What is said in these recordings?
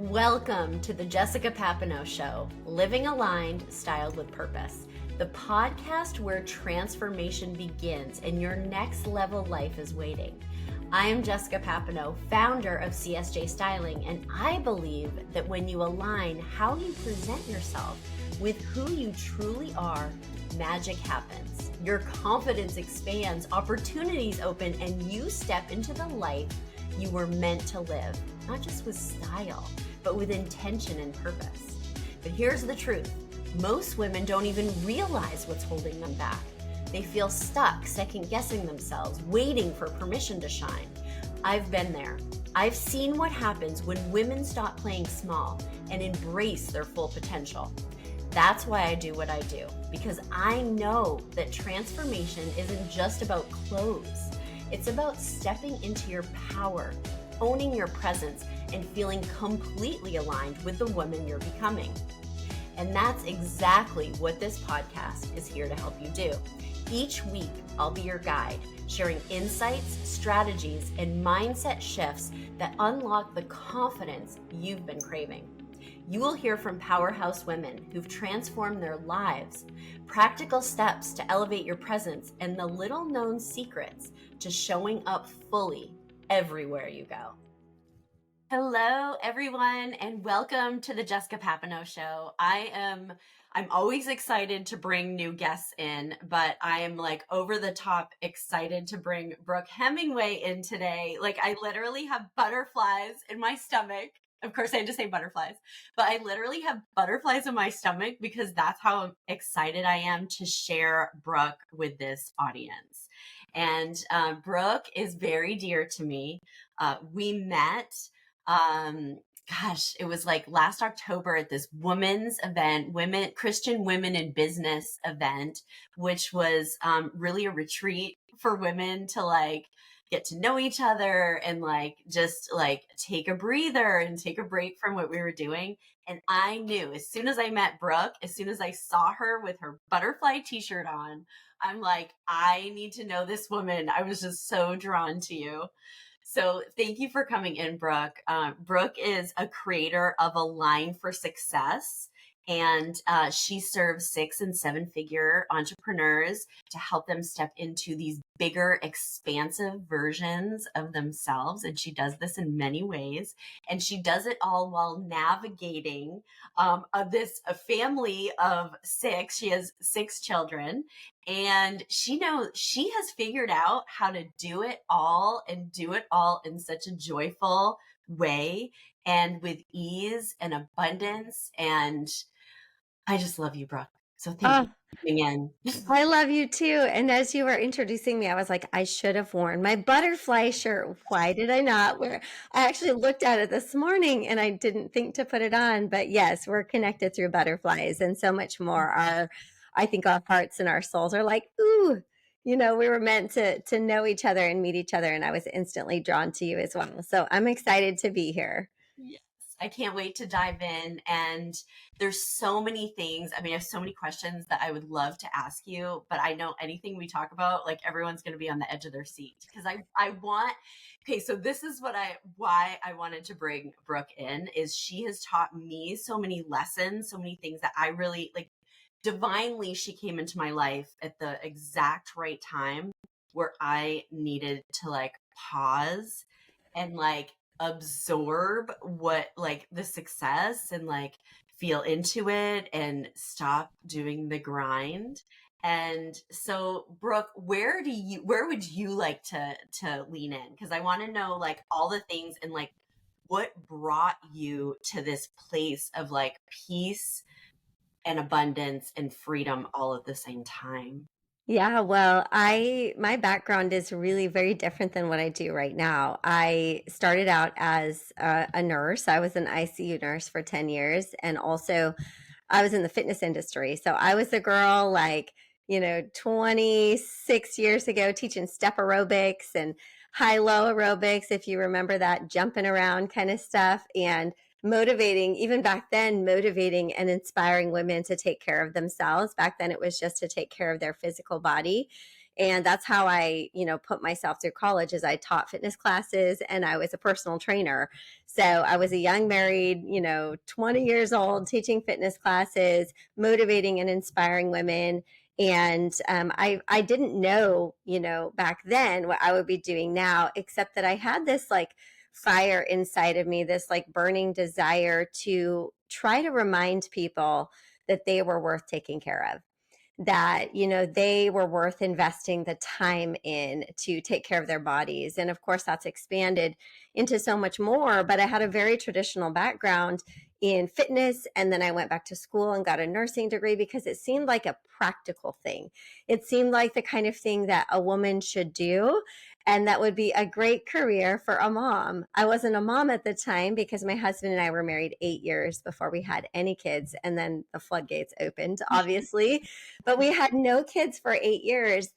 Welcome to the Jessica Papineau Show, Living Aligned, Styled with Purpose, the podcast where transformation begins and your next level life is waiting. I am Jessica Papineau, founder of CSJ Styling, and I believe that when you align how you present yourself with who you truly are, magic happens. Your confidence expands, opportunities open, and you step into the life you were meant to live, not just with style, but with intention and purpose. But here's the truth. Most women don't even realize what's holding them back. They feel stuck, second-guessing themselves, waiting for permission to shine. I've been there. I've seen what happens when women stop playing small and embrace their full potential. That's why I do what I do, because I know that transformation isn't just about clothes. It's about stepping into your power, owning your presence, and feeling completely aligned with the woman you're becoming. And that's exactly what this podcast is here to help you do. Each week, I'll be your guide, sharing insights, strategies, and mindset shifts that unlock the confidence you've been craving. You will hear from powerhouse women who've transformed their lives, practical steps to elevate your presence, and the little-known secrets to showing up fully everywhere you go. Hello, everyone, and welcome to the Jessica Papineau Show. I'm always excited to bring new guests in, but I am like over the top excited to bring Brooke Hemingway in today. Like I literally have butterflies in my stomach. Of course, I had to say butterflies, but I literally have butterflies in my stomach because that's how excited I am to share Brooke with this audience. And Brooke is very dear to me. We met it was like last October at this women's event, Christian Women in Business event, which was really a retreat for women to like get to know each other and like just like take a breather and take a break from what we were doing. And I knew as soon as I met Brooke, as soon as I saw her with her butterfly t-shirt on, I'm like, I need to know this woman. I was just so drawn to you. So thank you for coming in, Brooke. Brooke is a creator of Align for Success, and she serves 6- and 7-figure entrepreneurs to help them step into these bigger, expansive versions of themselves. And she does this in many ways. And she does it all while navigating a family of 6. She has 6 children. And she has figured out how to do it all and do it all in such a joyful way and with ease and abundance. And I just love you, Brooke. So thank you for coming in. I love you too. And as you were introducing me, I was like, I should have worn my butterfly shirt. Why did I not wear? I actually looked at it this morning and I didn't think to put it on. But yes, we're connected through butterflies and so much more. I think our hearts and our souls are like, ooh, we were meant to know each other and meet each other. And I was instantly drawn to you as well. So I'm excited to be here. Yes, I can't wait to dive in. And there's so many things. I mean, I have so many questions that I would love to ask you, but I know anything we talk about, like everyone's going to be on the edge of their seat because so this is why I wanted to bring Brooke in is she has taught me so many lessons, so many things that I really like. Divinely, she came into my life at the exact right time where I needed to like pause and like absorb what like the success and like feel into it and stop doing the grind. And so Brooke, where would you like to lean in? Because I want to know like all the things and like what brought you to this place of like peace and abundance and freedom all at the same time. Yeah, well, my background is really very different than what I do right now. I started out as a nurse. I was an ICU nurse for 10 years, and also I was in the fitness industry. So I was a girl like, 26 years ago teaching step aerobics and high-low aerobics, if you remember that, jumping around kind of stuff. And motivating, even back then, motivating and inspiring women to take care of themselves. Back then, it was just to take care of their physical body. And that's how I, put myself through college is I taught fitness classes and I was a personal trainer. So I was a young married, 20 years old, teaching fitness classes, motivating and inspiring women. And I didn't know, back then what I would be doing now, except that I had this like fire inside of me, this like burning desire to try to remind people that they were worth taking care of, that they were worth investing the time in to take care of their bodies. And of course that's expanded into so much more, but I had a very traditional background in fitness, and then I went back to school and got a nursing degree because it seemed like a practical thing. It seemed like the kind of thing that a woman should do, and that would be a great career for a mom. I wasn't a mom at the time because my husband and I were married 8 years before we had any kids, and then the floodgates opened, obviously. But we had no kids for 8 years.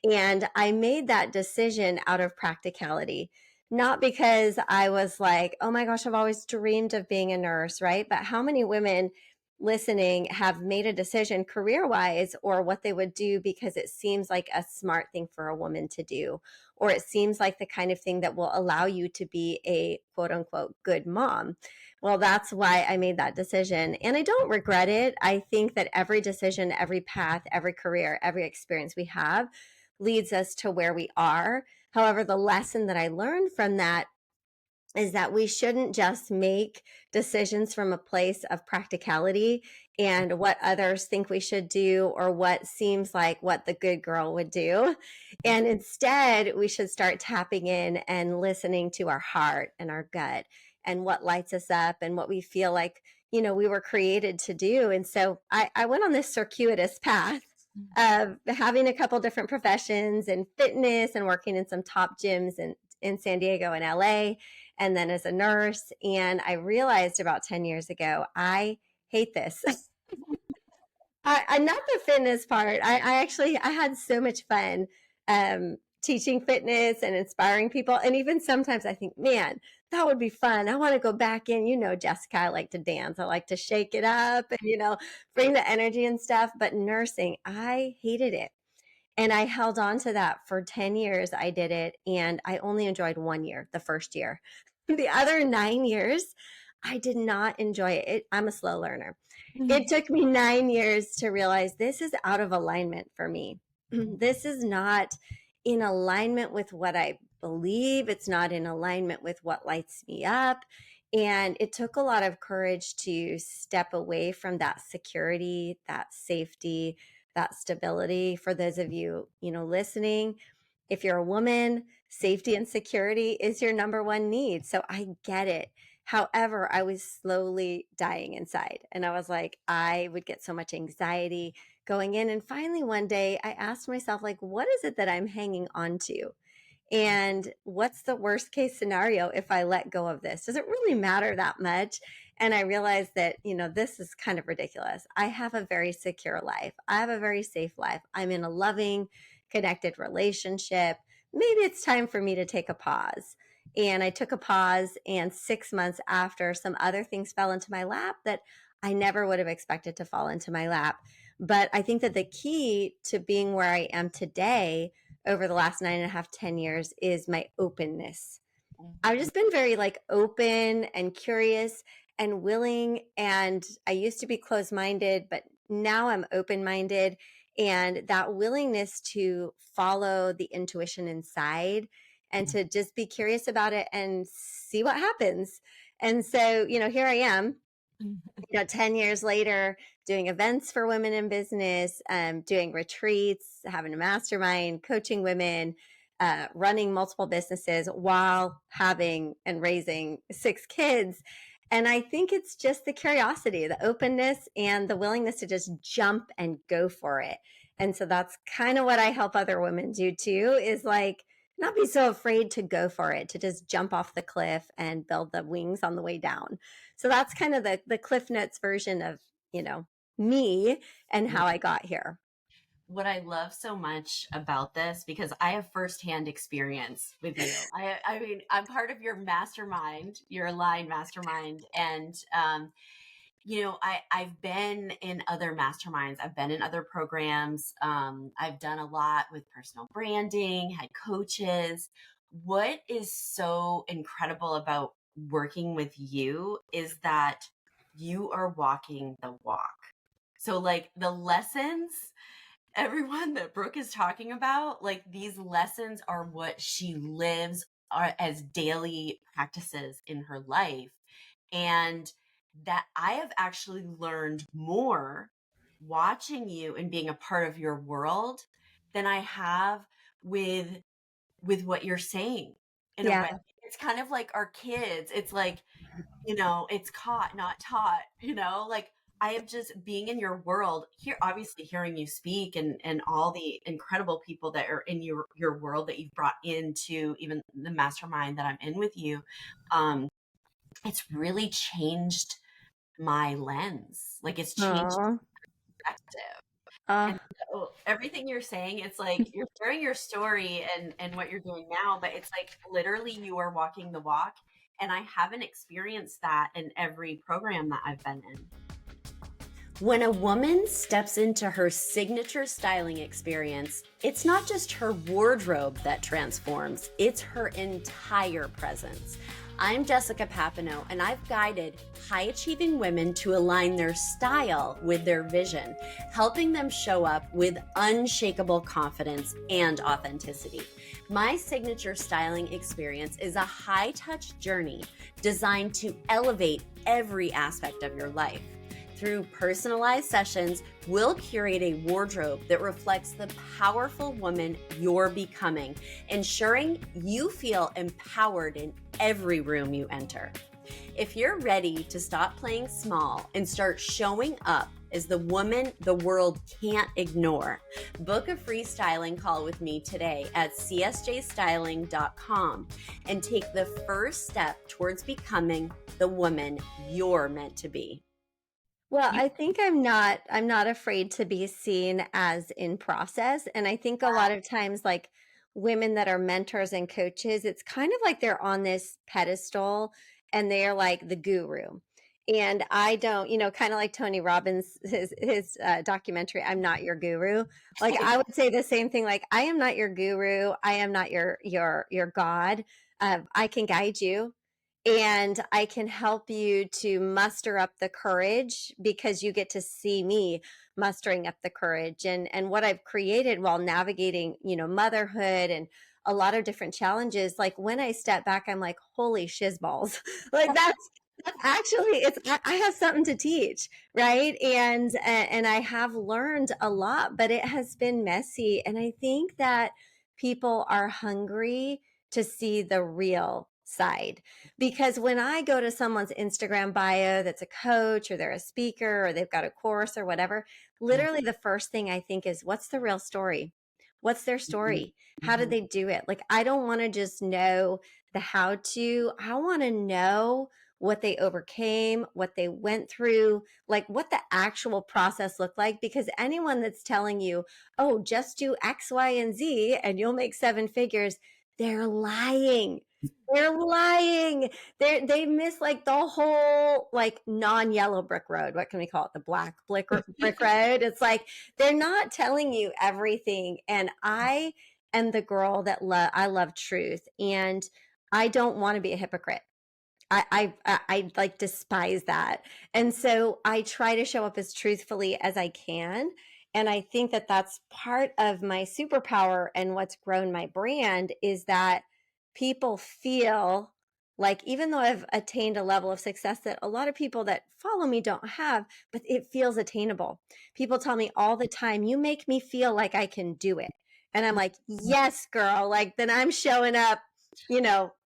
And I made that decision out of practicality, not because I was like, oh my gosh, I've always dreamed of being a nurse, right? But how many women listening have made a decision career wise or what they would do because it seems like a smart thing for a woman to do, or it seems like the kind of thing that will allow you to be a quote unquote good mom? Well, that's why I made that decision. And I don't regret it. I think that every decision, every path, every career, every experience we have leads us to where we are. However, the lesson that I learned from that is that we shouldn't just make decisions from a place of practicality and what others think we should do or what seems like what the good girl would do. And instead, we should start tapping in and listening to our heart and our gut and what lights us up and what we feel like, we were created to do. And so I went on this circuitous path of having a couple different professions in fitness and working in some top gyms in San Diego and LA, and then as a nurse. And I realized about 10 years ago, I hate this. I'm not the fitness part. I had so much fun teaching fitness and inspiring people. And even sometimes I think, man, that would be fun. I want to go back in. Jessica, I like to dance. I like to shake it up and, bring the energy and stuff. But nursing, I hated it. And I held on to that for 10 years. I did it. And I only enjoyed 1 year, the first year. The other 9 years, I did not enjoy it. I'm a slow learner. It took me 9 years to realize this is out of alignment for me. This is not in alignment with what I believe. It's not in alignment with what lights me up. And it took a lot of courage to step away from that security, that safety, that stability. For those of you, listening, if you're a woman, safety and security is your number one need. So I get it. However, I was slowly dying inside. And I was like, I would get so much anxiety going in. And finally, one day I asked myself, like, what is it that I'm hanging on to? And what's the worst case scenario if I let go of this? Does it really matter that much? And I realized that, this is kind of ridiculous. I have a very secure life. I have a very safe life. I'm in a loving, connected relationship. Maybe it's time for me to take a pause. And I took a pause, and 6 months after, some other things fell into my lap that I never would have expected to fall into my lap. But I think that the key to being where I am today over the last 9.5, 10 years is my openness. I've just been very like open and curious and willing. And I used to be closed-minded, but now I'm open-minded. And that willingness to follow the intuition inside and to just be curious about it and see what happens. And so, here I am, 10 years later, doing events for women in business, doing retreats, having a mastermind, coaching women, running multiple businesses while having and raising 6 kids. And I think it's just the curiosity, the openness, and the willingness to just jump and go for it. And so that's kind of what I help other women do too, is like, not be so afraid to go for it, to just jump off the cliff and build the wings on the way down. So that's kind of the Cliff Notes version of, me and how I got here. What I love so much about this, because I have firsthand experience with you. I mean, I'm part of your mastermind, your aligned mastermind. And, I've been in other masterminds. I've been in other programs. I've done a lot with personal branding, had coaches. What is so incredible about working with you is that you are walking the walk. So like the lessons, everyone that Brooke is talking about, like these lessons are what she lives are as daily practices in her life. And that I have actually learned more watching you and being a part of your world than I have with what you're saying in a Yeah. way. It's kind of like our kids. It's like, it's caught, not taught, like I have just being in your world here, obviously hearing you speak and all the incredible people that are in your world that you've brought into even the mastermind that I'm in with you. It's really changed my lens. Like it's changed Oh. perspective. Uh, And so everything you're saying, it's like you're sharing your story and what you're doing now, but it's like literally you are walking the walk. And I haven't experienced that in every program that I've been in. When a woman steps into her signature styling experience, it's not just her wardrobe that transforms, it's her entire presence. I'm Jessica Papineau, and I've guided high-achieving women to align their style with their vision, helping them show up with unshakable confidence and authenticity. My signature styling experience is a high-touch journey designed to elevate every aspect of your life. Through personalized sessions, we'll curate a wardrobe that reflects the powerful woman you're becoming, ensuring you feel empowered in every room you enter. If you're ready to stop playing small and start showing up as the woman the world can't ignore, book a free styling call with me today at csjstyling.com and take the first step towards becoming the woman you're meant to be. well, I think I'm not afraid to be seen as in process. And I think a lot of times, like women that are mentors and coaches, it's kind of like they're on this pedestal and they're like the guru. And I don't, kind of like Tony Robbins, his documentary, I'm Not Your Guru. Like I would say the same thing, like I am not your guru. I am not your God. I can guide you and I can help you to muster up the courage because you get to see me mustering up the courage and what I've created while navigating, motherhood and a lot of different challenges. Like when I step back, I'm like, holy shizballs. Like that's actually I have something to teach, right? And I have learned a lot, but it has been messy. And I think that people are hungry to see the real side. Because when I go to someone's Instagram bio that's a coach or they're a speaker or they've got a course or whatever, literally the first thing I think is, what's the real story? What's their story? How did they do it? Like, I don't want to just know the how to, I want to know what they overcame, what they went through, like what the actual process looked like. Because anyone that's telling you, oh, just do X, Y, and Z and you'll make seven figures, they're lying. They're lying. They miss like the whole like non-yellow brick road. What can we call it? The black brick road. It's like they're not telling you everything. And I am the girl that I love truth, and I don't want to be a hypocrite. I like despise that. And so I try to show up as truthfully as I can. And I think that that's part of my superpower and what's grown my brand is that people feel like even though I've attained a level of success that a lot of people that follow me don't have, but it feels attainable. People tell me all the time, you make me feel like I can do it. And I'm like, yes, girl, like then I'm showing up,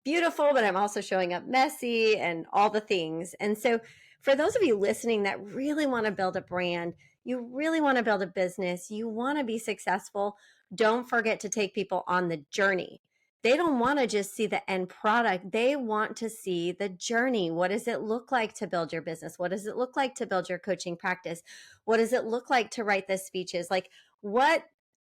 beautiful, but I'm also showing up messy and all the things. And so for those of you listening that really want to build a brand, you really want to build a business, you want to be successful, don't forget to take people on the journey. They don't want to just see the end product. They want to see the journey. What does it look like to build your business? What does it look like to build your coaching practice? What does it look like to write the speeches? Like, what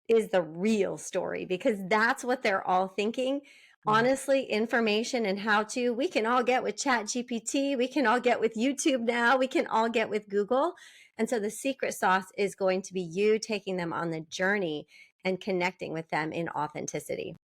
is the real story? Because that's what they're all thinking. Mm. honestly, information and how to, we can all get with Chat GPT. We can all get with YouTube now. We can all get with Google. And so the secret sauce is going to be you taking them on the journey and connecting with them in authenticity.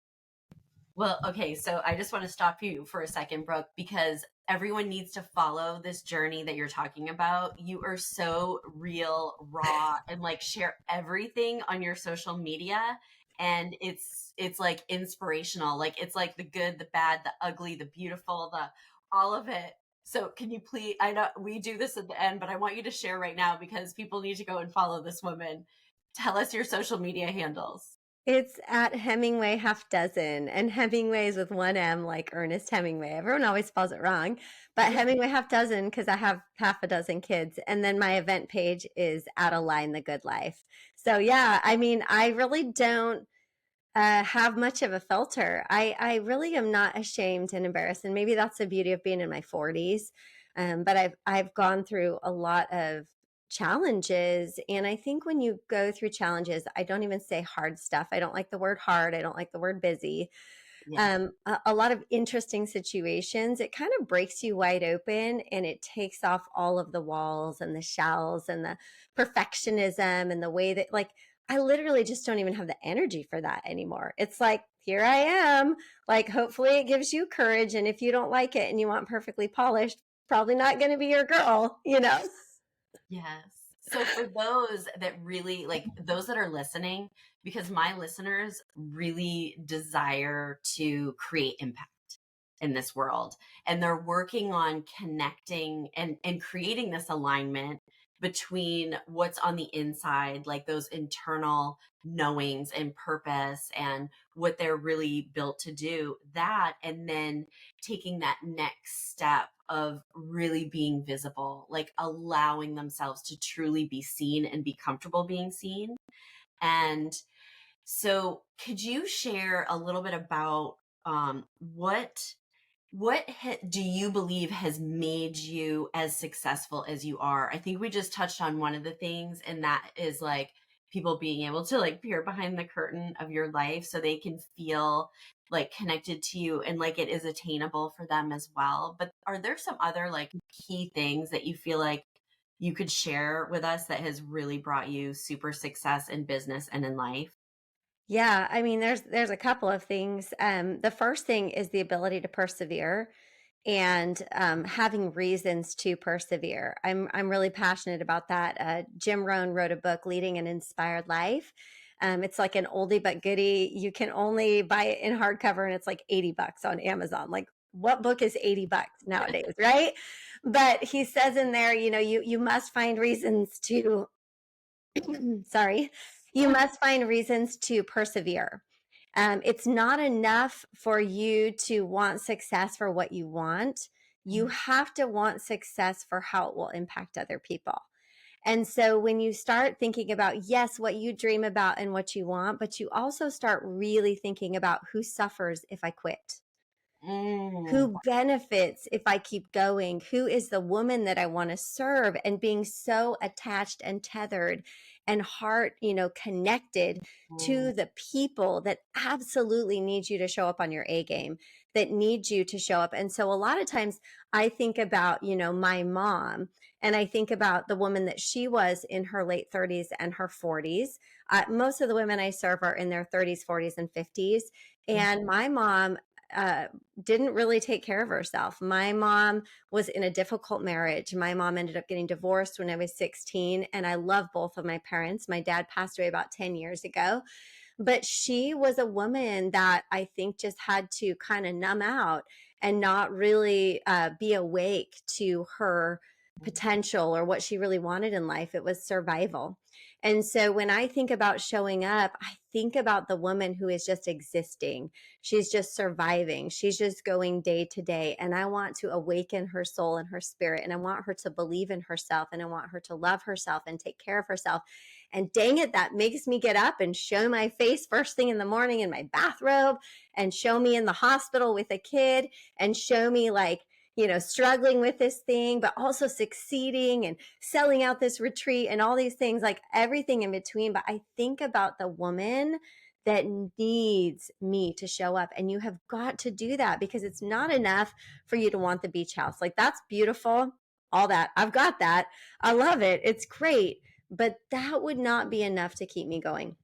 Well, okay, so I just want to stop you for a second, Brooke, because everyone needs to follow this journey that you're talking about. You are so real, raw, and like share everything on your social media. And it's like inspirational. Like it's like the good, the bad, the ugly, the beautiful, the all of it. So can you please, I know we do this at the end, but I want you to share right now because people need to go and follow this woman. Tell us your social media handles. It's at Hemingway Half Dozen, and Hemingway is with one M, like Ernest Hemingway. Everyone always spells it wrong, but Hemingway Half Dozen because I have half a dozen kids. And then my event page is at Align the Good Life. So yeah, I mean, I really don't have much of a filter. I really am not ashamed and embarrassed, and maybe that's the beauty of being in my 40s. But I've gone through a lot of challenges, and I think when you go through challenges, I don't even say hard stuff. I don't like the word hard. I don't like the word busy. Yeah. A lot of interesting situations. It kind of breaks you wide open, and it takes off all of the walls and the shells and the perfectionism and the way that, like, I literally just don't even have the energy for that anymore. It's like, here I am. Like, hopefully it gives you courage. And if you don't like it and you want perfectly polished, probably not going to be your girl, you know? Yes. So for those that really like those that are listening, because my listeners really desire to create impact in this world and they're working on connecting and creating this alignment between what's on the inside, like those internal knowings and purpose and what they're really built to do, that and then taking that next step of really being visible, like allowing themselves to truly be seen and be comfortable being seen. And so could you share a little bit about what do you believe has made you as successful as you are? I think we just touched on one of the things, and that is like people being able to like peer behind the curtain of your life so they can feel like connected to you and like it is attainable for them as well. But are there some other like key things that you feel like you could share with us that has really brought you super success in business and in life? Yeah, I mean, there's a couple of things. The first thing is the ability to persevere and having reasons to persevere. I'm really passionate about that. Jim Rohn wrote a book, Leading an Inspired Life. It's like an oldie but goodie. You can only buy it in hardcover, and it's like $80 on Amazon. Like, what book is $80 nowadays, right? But he says in there, you know, you must find reasons to sorry, you must find reasons to persevere. It's not enough for you to want success for what you want. You have to want success for how it will impact other people. And so when you start thinking about, yes, what you dream about and what you want, but you also start really thinking about who suffers if I quit, Mm. who benefits if I keep going, who is the woman that I want to serve, and being so attached and tethered and heart, you know, connected Mm. to the people that absolutely need you to show up on your A game, that need you to show up. And so a lot of times I think about, you know, my mom, and I think about the woman that she was in her late 30s and her 40s. Most of the women I serve are in their 30s, 40s, and 50s. And my mom uh, didn't really take care of herself. My mom was in a difficult marriage. My mom ended up getting divorced when I was 16, and I love both of my parents. My dad passed away about 10 years ago, but she was a woman that I think just had to kind of numb out and not really be awake to her potential or what she really wanted in life. It was survival. And so when I think about showing up, I think about the woman who is just existing. She's just surviving. She's just going day to day. And I want to awaken her soul and her spirit. And I want her to believe in herself. And I want her to love herself and take care of herself. And dang it, that makes me get up and show my face first thing in the morning in my bathrobe, and show me in the hospital with a kid, and show me like, you know, struggling with this thing, but also succeeding and selling out this retreat and all these things, like everything in between. But I think about the woman that needs me to show up. And you have got to do that, because it's not enough for you to want the beach house. Like, that's beautiful, all that. I've got that. I love it. It's great. But that would not be enough to keep me going.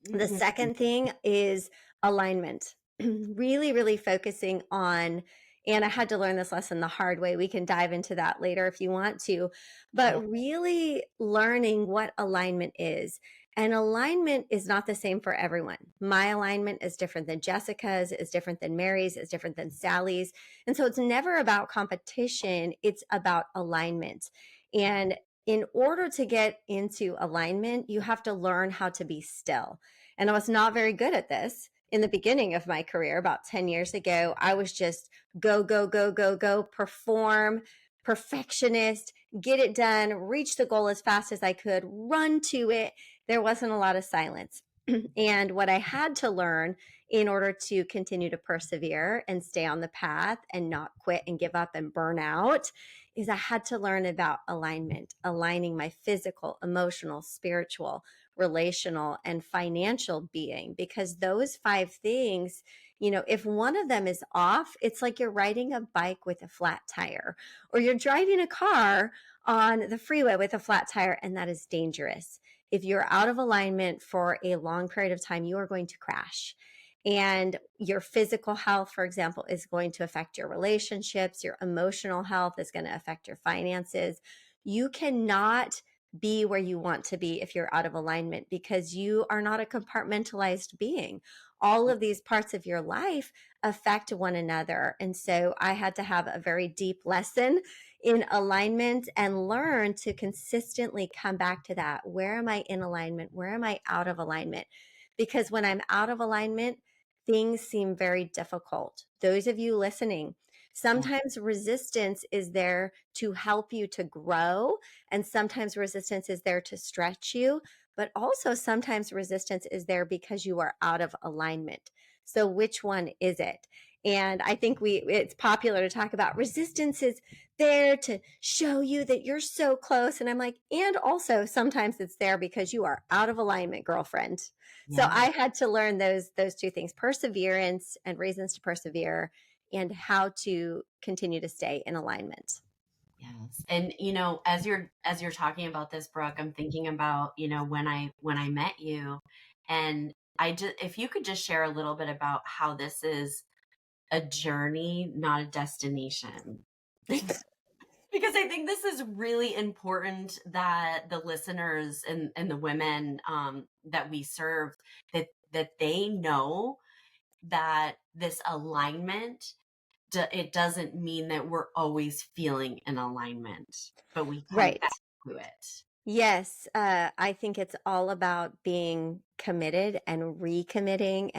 The Mhm. second thing is alignment. Really, really focusing on, and I had to learn this lesson the hard way. We can dive into that later if you want to, Yeah. but really learning what alignment is. And alignment is not the same for everyone. My alignment is different than Jessica's, is different than Mary's, is different than Sally's. And so it's never about competition, it's about alignment. And in order to get into alignment, you have to learn how to be still. And I was not very good at this in the beginning of my career. About 10 years ago, I was just go, go, go, go, go, perform, perfectionist, get it done, reach the goal as fast as I could, run to it. There wasn't a lot of silence. And what I had to learn in order to continue to persevere and stay on the path and not quit and give up and burn out is I had to learn about alignment, aligning my physical, emotional, spiritual, relational, and financial being, because those five things, if one of them is off, it's like you're riding a bike with a flat tire, or you're driving a car on the freeway with a flat tire, and that is dangerous. If you're out of alignment for a long period of time, you are going to crash. And your physical health, for example, is going to affect your relationships. Your emotional health is going to affect your finances. You cannot be where you want to be if you're out of alignment, because you are not a compartmentalized being. All of these parts of your life affect one another. And so I had to have a very deep lesson in alignment and learn to consistently come back to that. Where am I in alignment? Where am I out of alignment? Because when I'm out of alignment, things seem very difficult. Those of you listening, Yeah. sometimes resistance is there to help you to grow, and sometimes resistance is there to stretch you, but also sometimes resistance is there because you are out of alignment. So which one is it? And I think it's popular to talk about resistance is there to show you that you're so close. And I'm like, and also sometimes it's there because you are out of alignment, girlfriend. So Yeah. I had to learn those two things: perseverance and reasons to persevere, and how to continue to stay in alignment. Yes. And as you're talking about this, Brooke, I'm thinking about, when I met you, and I just if you could just share a little bit about how this is a journey, not a destination. Because I think this is really important that the listeners and the women that we serve, that they know that this alignment, it doesn't mean that we're always feeling in alignment, but we come Right. back to it. Yes, I think it's all about being committed and recommitting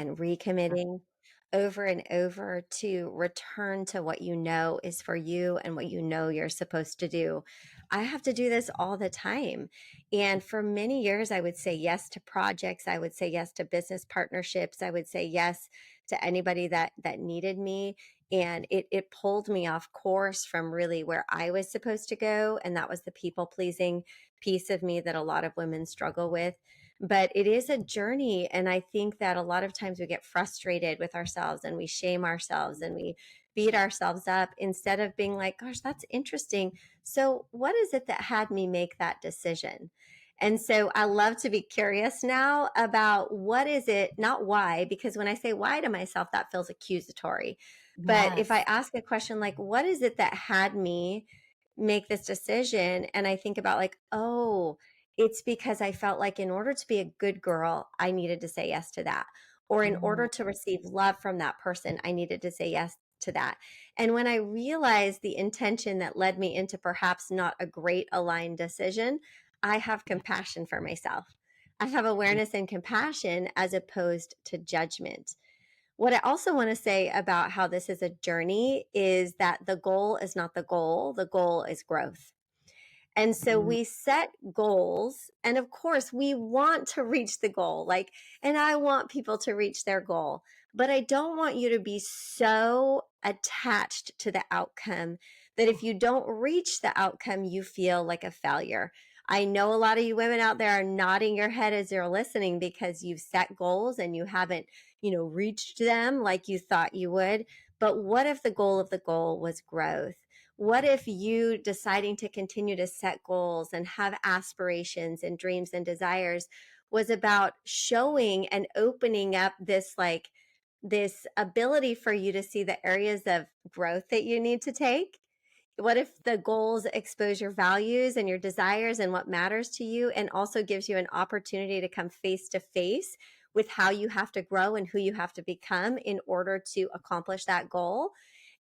over and over to return to what you know is for you and what you know you're supposed to do. I have to do this all the time. And for many years, I would say yes to projects. I would say yes to business partnerships. I would say yes to anybody that needed me. And it pulled me off course from really where I was supposed to go. And that was the people pleasing piece of me that a lot of women struggle with. But it is a journey. And I think that a lot of times we get frustrated with ourselves and we shame ourselves and we beat ourselves up instead of being like, gosh, that's interesting. So, what is it that had me make that decision? And so I love to be curious now about what is it, not why, because when I say why to myself, that feels accusatory. But if I Yes. ask a question like, what is it that had me make this decision? And I think about like, oh, it's because I felt like in order to be a good girl, I needed to say yes to that. Or in order Mhm. to receive love from that person, I needed to say yes to that. And when I realized the intention that led me into perhaps not a great aligned decision, I have compassion for myself. I have awareness and compassion as opposed to judgment. What I also want to say about how this is a journey is that the goal is not the goal is growth. And so Mhm. we set goals, and of course, we want to reach the goal. Like, and I want people to reach their goal, but I don't want you to be so attached to the outcome that if you don't reach the outcome, you feel like a failure. I know a lot of you women out there are nodding your head as you're listening because you've set goals and you haven't, reached them like you thought you would. But what if the goal of the goal was growth? What if you deciding to continue to set goals and have aspirations and dreams and desires was about showing and opening up this ability for you to see the areas of growth that you need to take? What if the goals expose your values and your desires and what matters to you, and also gives you an opportunity to come face to face with how you have to grow and who you have to become in order to accomplish that goal?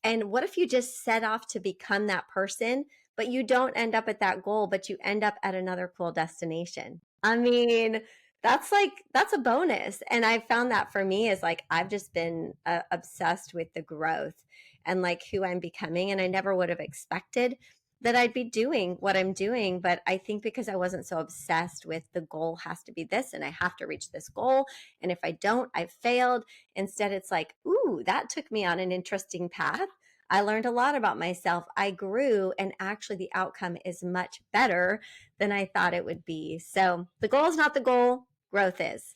And what if you just set off to become that person, but you don't end up at that goal, but you end up at another cool destination? I mean, that's a bonus. And I found that for me is like I've just been obsessed with the growth and like who I'm becoming. And I never would have expected that I'd be doing what I'm doing. But I think because I wasn't so obsessed with the goal has to be this and I have to reach this goal. And if I don't, I've failed. Instead, it's like, ooh, that took me on an interesting path. I learned a lot about myself. I grew, and actually, the outcome is much better than I thought it would be. So the goal is not the goal, growth is.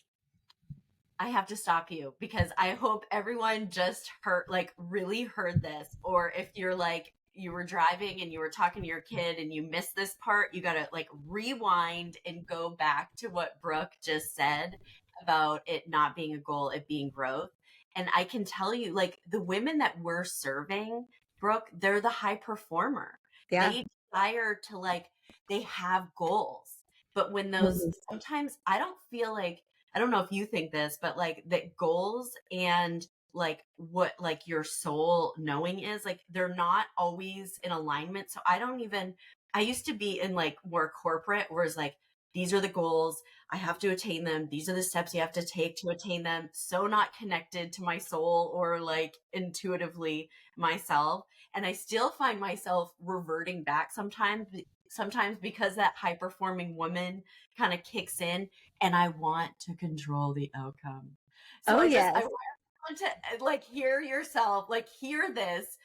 I have to stop you because I hope everyone just heard, like, really heard this. Or if you're like, you were driving and you were talking to your kid and you missed this part, you got to like rewind and go back to what Brooke just said about it not being a goal, it being growth. And I can tell you, like, the women that we're serving, Brooke, they're the high performer. Yeah. They desire to, like, they have goals. But when those, Mhm. sometimes I don't feel like, I don't know if you think this, but like that goals and like what like your soul knowing is, like they're not always in alignment. So I used to be in like more corporate where it's like, these are the goals. I have to attain them. These are the steps you have to take to attain them. So not connected to my soul or like intuitively myself. And I still find myself reverting back sometimes because that high performing woman kind of kicks in and I want to control the outcome. So Oh, I yes. want to like hear yourself, like hear this,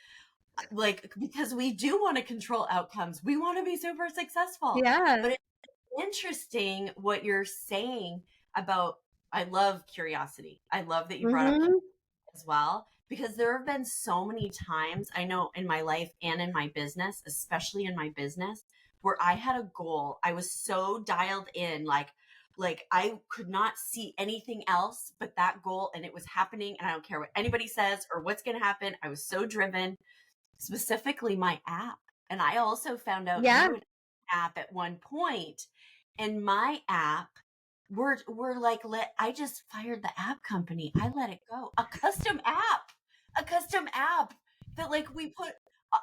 like because we do want to control outcomes. We want to be super successful. Yeah. But it's interesting what you're saying about, I love curiosity. I love that you brought up Hmm. as well, because there have been so many times I know in my life and in my business, especially in my business, where I had a goal. I was so dialed in, like I could not see anything else but that goal, and it was happening, and I don't care what anybody says or what's going to happen. I was so driven, specifically my app. And I also found out Yeah. you had an app at one point, and my app, we're like, I just fired the app company. I let it go. A custom app that like we put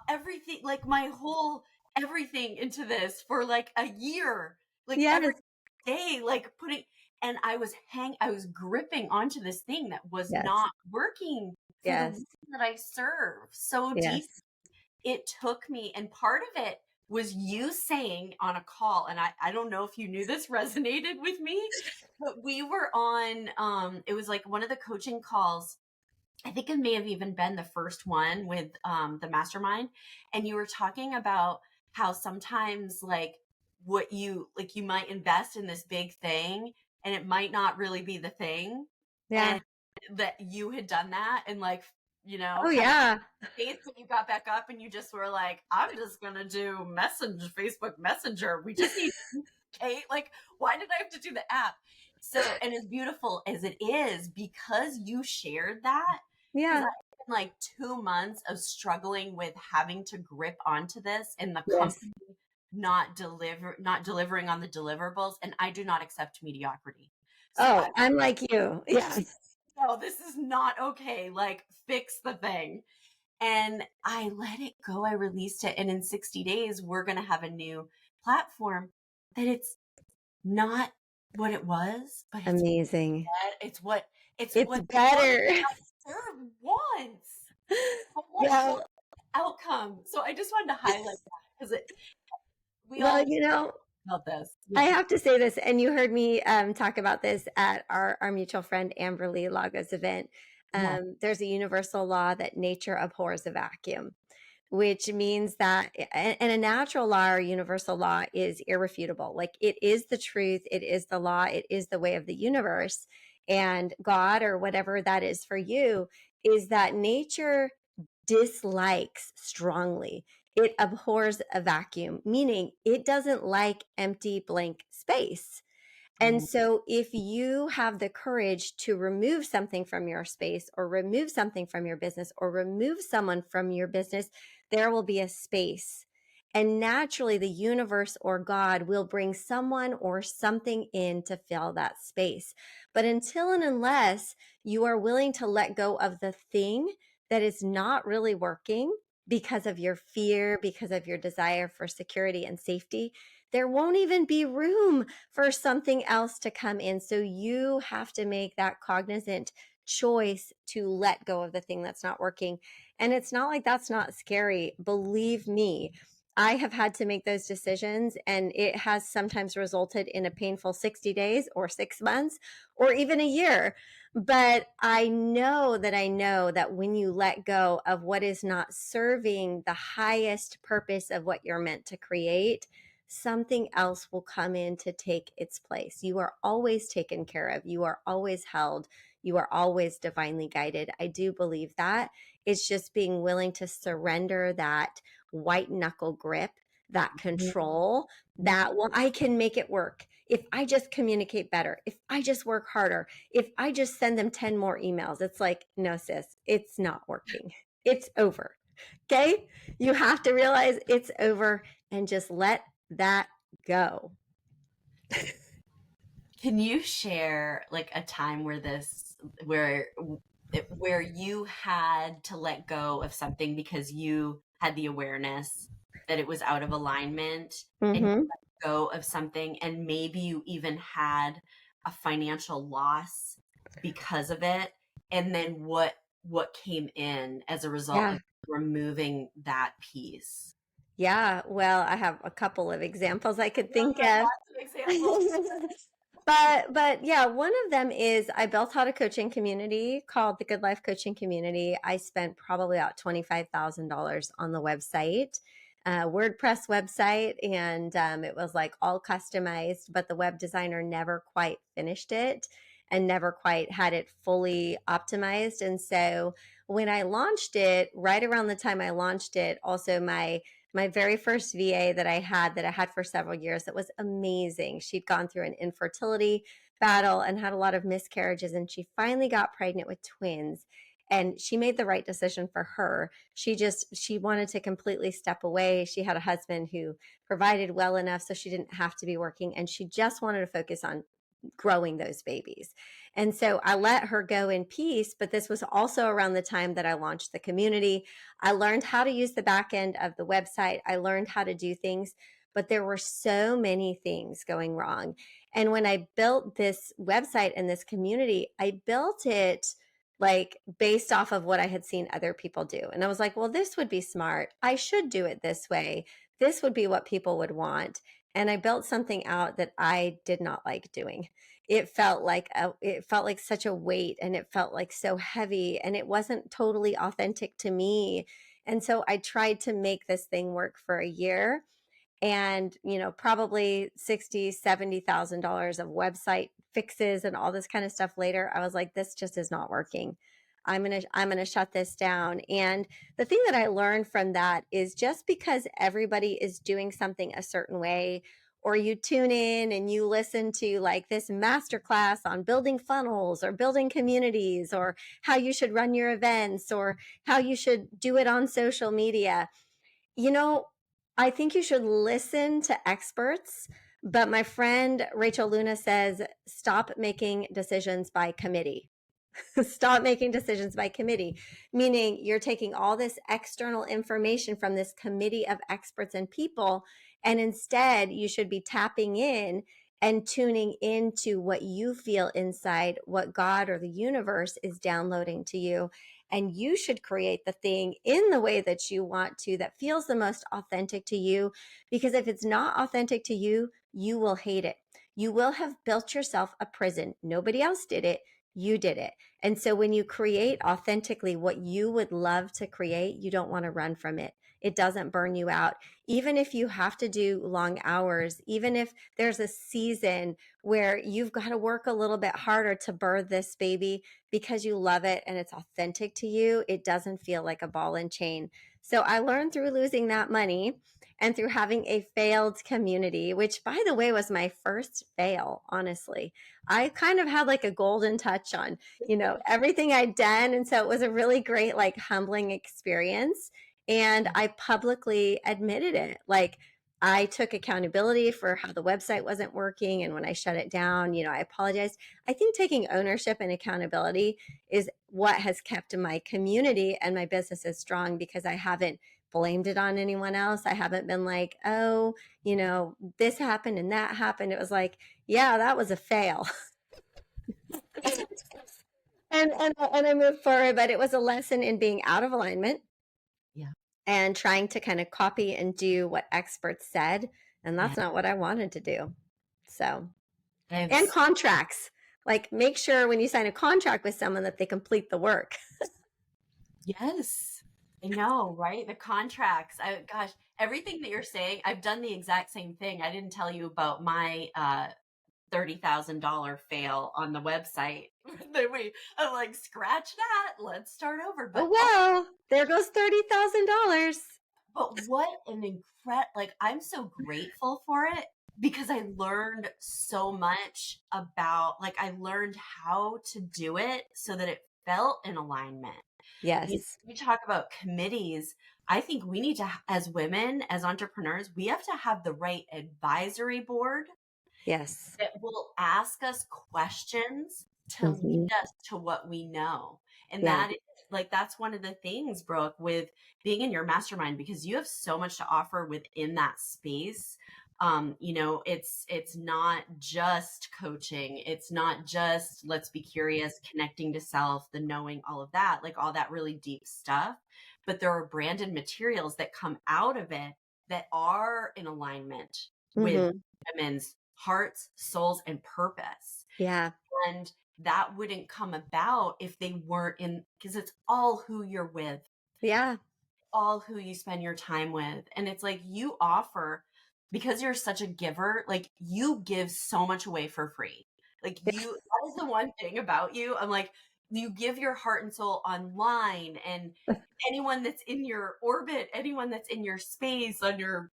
everything, like my whole everything into this for like a year, like every Yes. day, like putting, and I was gripping onto this thing that was Yes. not working for the Yes. women that I serve so deep. Yes. It took me, and part of it was you saying on a call, and I don't know if you knew this resonated with me, but we were on, it was like one of the coaching calls. I think it may have even been the first one with the mastermind. And you were talking about how sometimes like what you like, you might invest in this big thing and it might not really be the thing. Yeah. And that you had done that and like, Oh, kind of yeah. days that you got back up and you just were like, I'm just gonna do Facebook Messenger. We just need Kate. Like, why did I have to do the app? So, and as beautiful as it is, because you shared that, because Yeah. I've been like 2 months of struggling with having to grip onto this and the Yes. company not delivering on the deliverables, and I do not accept mediocrity. So Oh, I I'm like you. Yeah. no, this is not okay. Like, fix the thing. And I let it go. I released it. And in 60 days, we're going to have a new platform that it's not what it was, but Amazing. it's what, it's It's what the woman better. I serve wants. I want Yeah. more outcome. So I just wanted to highlight that because we Well, all about this. I Yeah. have to say this, and you heard me talk about this at our mutual friend Amberly Laga's event. Yeah. There's a universal law that nature abhors a vacuum. which means that, and a natural law or universal law is irrefutable. Like it is the truth, it is the law, it is the way of the universe. And God, or whatever that is for you, is that nature dislikes strongly. It abhors a vacuum, meaning it doesn't like empty blank space. And Mm. so, if you have the courage to remove something from your space, or remove something from your business, or remove someone from your business, there will be a space. And naturally, the universe or God will bring someone or something in to fill that space. But until and unless you are willing to let go of the thing that is not really working because of your fear, because of your desire for security and safety, there won't even be room for something else to come in. So you have to make that cognizant choice to let go of the thing that's not working. And it's not like that's not scary. Believe me, I have had to make those decisions, and it has sometimes resulted in a painful 60 days or 6 months or even a year. But I know that when you let go of what is not serving the highest purpose of what you're meant to create, something else will come in to take its place. You are always taken care of. You are always held. You are always divinely guided. I do believe that. It's just being willing to surrender that white knuckle grip, that control, that, well, I can make it work. If I just communicate better, if I just work harder, if I just send them 10 more emails, it's like, no, sis, it's not working. It's over. Okay. You have to realize it's over and just let that go. Can you share like a time where where you had to let go of something because you had the awareness that it was out of alignment, and you Mm-hmm. let go of something, and maybe you even had a financial loss because of it, and then what came in as a result Yeah. of removing that piece? Yeah. Well, I have a couple of examples I could Yeah, think of. lots of examples. But yeah, one of them is I built out a coaching community called the Good Life Coaching Community. I spent probably about $25,000 on the website, WordPress website, and it was like all customized, but the web designer never quite finished it and never quite had it fully optimized. And so when I launched it, right around the time I launched it, also my very first VA that I had for several years, that was amazing. She'd gone through an infertility battle and had a lot of miscarriages, and she finally got pregnant with twins. And she made the right decision for her. She wanted to completely step away. She had a husband who provided well enough so she didn't have to be working, and she just wanted to focus on growing those babies. And so I let her go in peace, but this was also around the time that I launched the community. I learned how to use the back end of the website. I learned how to do things, but there were so many things going wrong. And when I built this website and this community, I built it like based off of what I had seen other people do. And I was like, well, this would be smart. I should do it this way. This would be what people would want. And I built something out that I did not like doing. It felt like such a weight, and it felt like so heavy, and it wasn't totally authentic to me. And so I tried to make this thing work for a year, and probably $60,000-$70,000 of website fixes and all this kind of stuff later, I was like, this just is not working. I'm gonna shut this down. And the thing that I learned from that is, just because everybody is doing something a certain way, or you tune in and you listen to like this masterclass on building funnels or building communities, or how you should run your events, or how you should do it on social media, you know, I think you should listen to experts. But my friend Rachel Luna says, stop making decisions by committee. Stop making decisions by committee, meaning you're taking all this external information from this committee of experts and people, and instead you should be tapping in and tuning into what you feel inside, what God or the universe is downloading to you. And you should create the thing in the way that you want to, that feels the most authentic to you. Because if it's not authentic to you, you will hate it. You will have built yourself a prison. Nobody else did it. You did it. And so when you create authentically what you would love to create, you don't want to run from it. it doesn't burn you out. Even if you have to do long hours, even if there's a season where you've got to work a little bit harder to birth this baby because you love it and it's authentic to you, it doesn't feel like a ball and chain. So I learned through losing that money and through having a failed community, which by the way was my first fail, honestly. I kind of had like a golden touch on, everything I'd done. And so it was a really great, like humbling experience. And I publicly admitted it. Like I took accountability for how the website wasn't working. And when I shut it down, I apologized. I think taking ownership and accountability is what has kept my community and my businesses strong, because I haven't blamed it on anyone else. I haven't been like, oh, this happened and that happened. It was like, yeah, that was a fail. and I moved forward, but it was a lesson in being out of alignment. Yeah. And trying to kind of copy and do what experts said. And that's not what I wanted to do. So, and contracts, like make sure when you sign a contract with someone that they complete the work. Yes. I know, right? The contracts. Gosh, everything that you're saying, I've done the exact same thing. I didn't tell you about my $30,000 fail on the website. I'm like, scratch that. Let's start over. But well, there goes $30,000. But what an I'm so grateful for it, because I learned so much about, I learned how to do it so that it felt in alignment. Yes. We talk about committees. I think we need to, as women, as entrepreneurs, we have to have the right advisory board. Yes. That will ask us questions to lead us to what we know. And that is that's one of the things, Brooke, with being in your mastermind, because you have so much to offer within that space. It's not just coaching. It's not just let's be curious, connecting to self, the knowing, all of that, like all that really deep stuff. But there are branded materials that come out of it that are in alignment with women's hearts, souls, and purpose. Yeah. And that wouldn't come about if they weren't because it's all who you're with. Yeah. All who you spend your time with. And it's like you offer, because you're such a giver, like you give so much away for free. That is the one thing about you. I'm like, you give your heart and soul online, and anyone that's in your orbit, anyone that's in your space, on your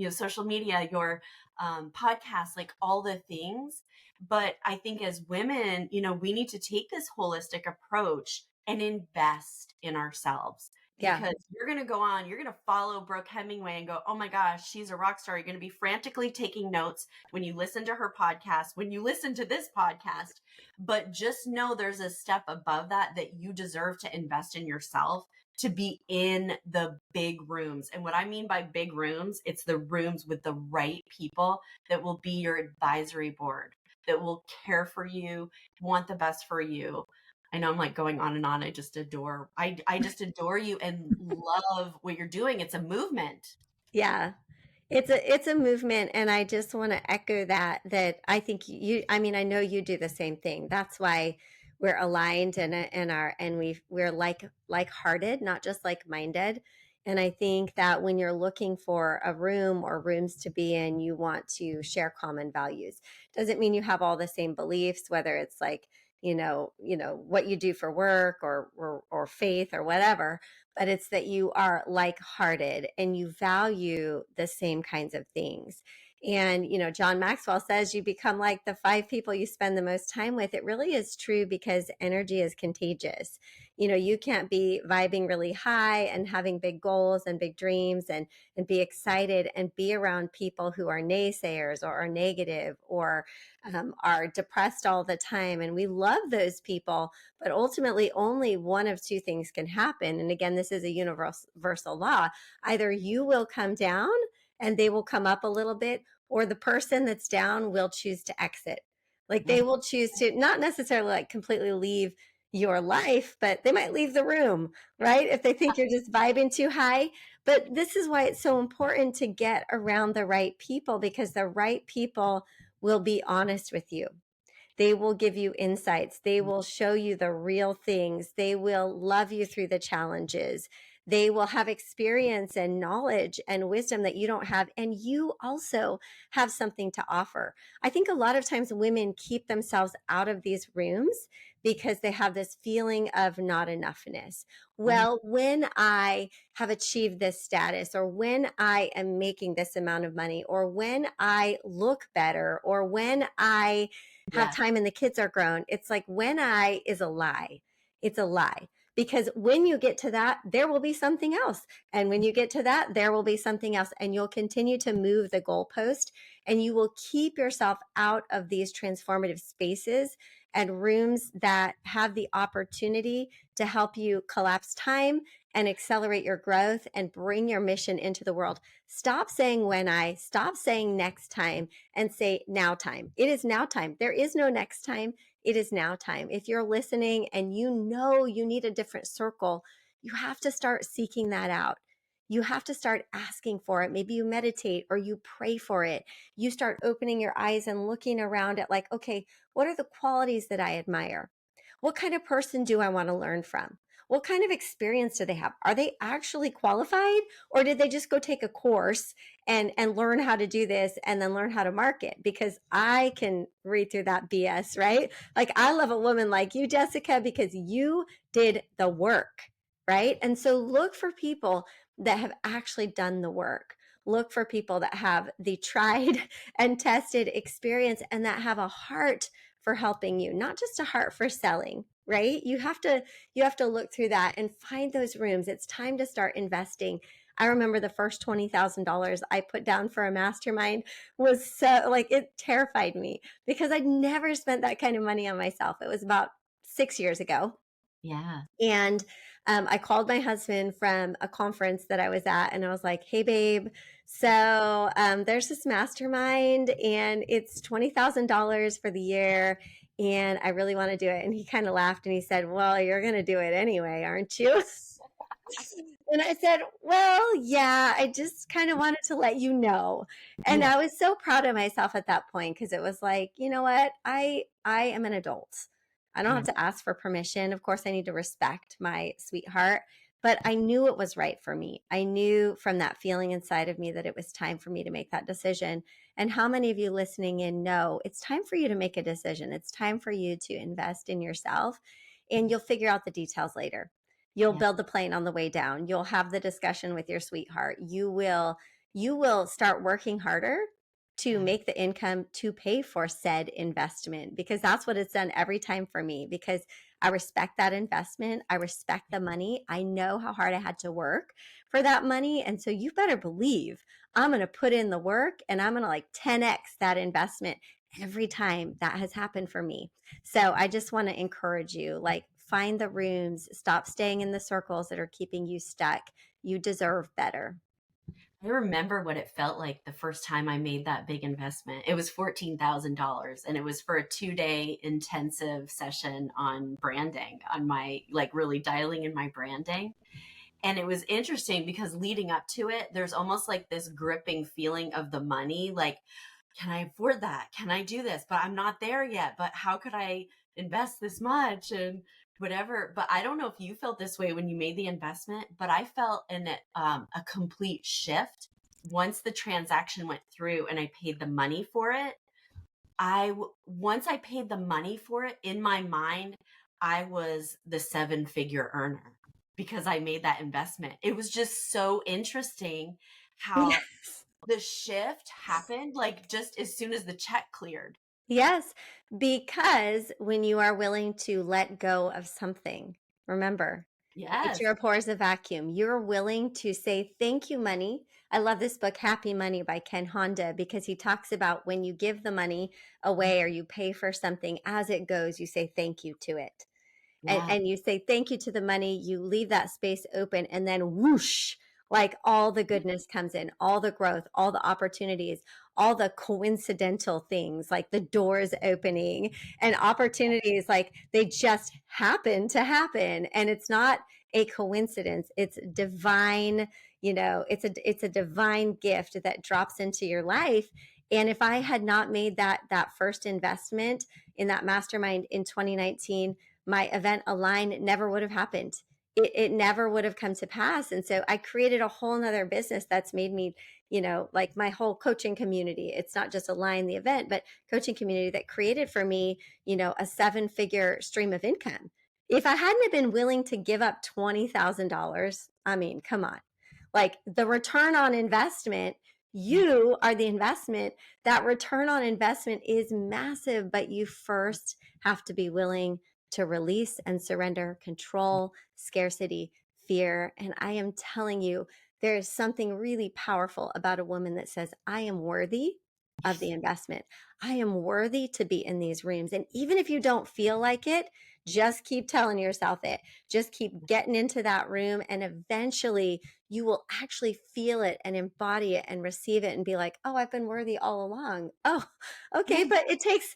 social media, your podcast, like all the things. But I think as women, we need to take this holistic approach and invest in ourselves. Because you're going to go on, you're going to follow Brooke Hemingway and go, oh my gosh, she's a rock star. You're going to be frantically taking notes when you listen to her podcast, when you listen to this podcast. But just know there's a step above that you deserve to invest in yourself, to be in the big rooms. And what I mean by big rooms, it's the rooms with the right people that will be your advisory board, that will care for you, want the best for you. I know I'm like going on and on. I just adore you and love what you're doing. It's a movement. Yeah. It's a movement. And I just want to echo that I think I know you do the same thing. That's why we're aligned and we're like-hearted, not just like-minded. And I think that when you're looking for a room or rooms to be in, you want to share common values. Doesn't mean you have all the same beliefs, whether it's like, what you do for work or faith or whatever, but it's that you are like-hearted and you value the same kinds of things. And, John Maxwell says you become like the 5 people you spend the most time with. It really is true, because energy is contagious. You can't be vibing really high and having big goals and big dreams and be excited and be around people who are naysayers or are negative or are depressed all the time. And we love those people, but ultimately only one of 2 things can happen. And again, this is a universal law. Either you will come down and they will come up a little bit, or the person that's down will choose to exit. Like they will choose to not necessarily like completely leave your life, but they might leave the room, right? If they think you're just vibing too high. But this is why it's so important to get around the right people, because the right people will be honest with you. They will give you insights. They will show you the real things. They will love you through the challenges. They will have experience and knowledge and wisdom that you don't have. And you also have something to offer. I think a lot of times women keep themselves out of these rooms because they have this feeling of not enoughness. Mm, Well, when I have achieved this status, or when I am making this amount of money, or when I look better, or when I have yeah. time and the kids are grown, it's like when I is a lie. It's a lie. Because when you get to that, there will be something else. And when you get to that, there will be something else. And you'll continue to move the goalpost, and you will keep yourself out of these transformative spaces and rooms that have the opportunity to help you collapse time and accelerate your growth and bring your mission into the world. Stop saying stop saying next time, and say now time. It is now time. There is no next time. It is now time. If you're listening and you know you need a different circle, you have to start seeking that out. You have to start asking for it. Maybe you meditate or you pray for it. You start opening your eyes and looking around at, like, okay, what are the qualities that I admire? What kind of person do I want to learn from? What kind of experience do they have? Are they actually qualified, or did they just go take a course and learn how to do this and then learn how to market? Because I can read through that BS, right? Like, I love a woman like you, Jessica, because you did the work, right? And so look for people that have actually done the work. Look for people that have the tried and tested experience and that have a heart for helping you, not just a heart for selling, right? You have to look through that and find those rooms. It's time to start investing. I remember the first $20,000 I put down for a mastermind was so, like, it terrified me because I'd never spent that kind of money on myself. It was about 6 years ago. Yeah. And I called my husband from a conference that I was at, and I was like, hey, babe, so there's this mastermind, and it's $20,000 for the year. And I really want to do it. And he kind of laughed and he said, well, you're going to do it anyway, aren't you? And I said, well, yeah, I just kind of wanted to let you know. And Yeah. I was so proud of myself at that point, because it was like, you know what? I am an adult. I don't Yeah. have to ask for permission. Of course, I need to respect my sweetheart, but I knew it was right for me. I knew from that feeling inside of me that it was time for me to make that decision. And how many of you listening in know it's time for you to make a decision? It's time for you to invest in yourself, and you'll figure out the details later. You'll Yeah. build the plane on the way down. You'll have the discussion with your sweetheart. You will start working harder to Yeah. make the income to pay for said investment, because that's what it's done every time for me, because I respect that investment. I respect the money. I know how hard I had to work for that money. And so you better believe I'm going to put in the work, and I'm going to like 10x that investment every time that has happened for me. So I just want to encourage you, like, find the rooms, stop staying in the circles that are keeping you stuck. You deserve better. I remember what it felt like the first time I made that big investment. It was $14,000, and it was for a 2-day intensive session on branding, on my, like, really dialing in my branding. And it was interesting because leading up to it, there's almost like this gripping feeling of the money. Like, can I afford that? Can I do this? But I'm not there yet. But how could I invest this much and whatever? But I don't know if you felt this way when you made the investment, but I felt a complete shift once the transaction went through and I paid the money for it. Once I paid the money for it, in my mind, I was the seven-figure earner because I made that investment. It was just so interesting how Yes. the shift happened, like, just as soon as the check cleared. Yes, because when you are willing to let go of something, remember, Yes. nature abhors a vacuum. You're willing to say, thank you, money. I love this book, Happy Money by Ken Honda, because he talks about when you give the money away or you pay for something, as it goes, you say thank you to it. and, Yeah. and you say thank you to the money, you leave that space open, and then whoosh, like, all the goodness comes in, all the growth, all the opportunities, all the coincidental things, like the doors opening and opportunities, like they just happen to happen. And it's not a coincidence, it's divine. It's a divine gift that drops into your life. And if I had not made that first investment in that mastermind in 2019, my event Align never would have happened. it never would have come to pass. And so I created a whole nother business that's made me, like my whole coaching community. It's not just Align the event, but coaching community that created for me, a 7-figure stream of income. If I hadn't have been willing to give up $20,000, I mean, come on. Like the return on investment, Yeah. you are the investment. That return on investment is massive, but you first have to be willing to release and surrender control, scarcity, fear. And I am telling you, there is something really powerful about a woman that says, I am worthy of the investment. I am worthy to be in these rooms. And even if you don't feel like it, just keep telling yourself it. Just keep getting into that room. And eventually you will actually feel it and embody it and receive it and be like, oh, I've been worthy all along. Oh, okay. But it takes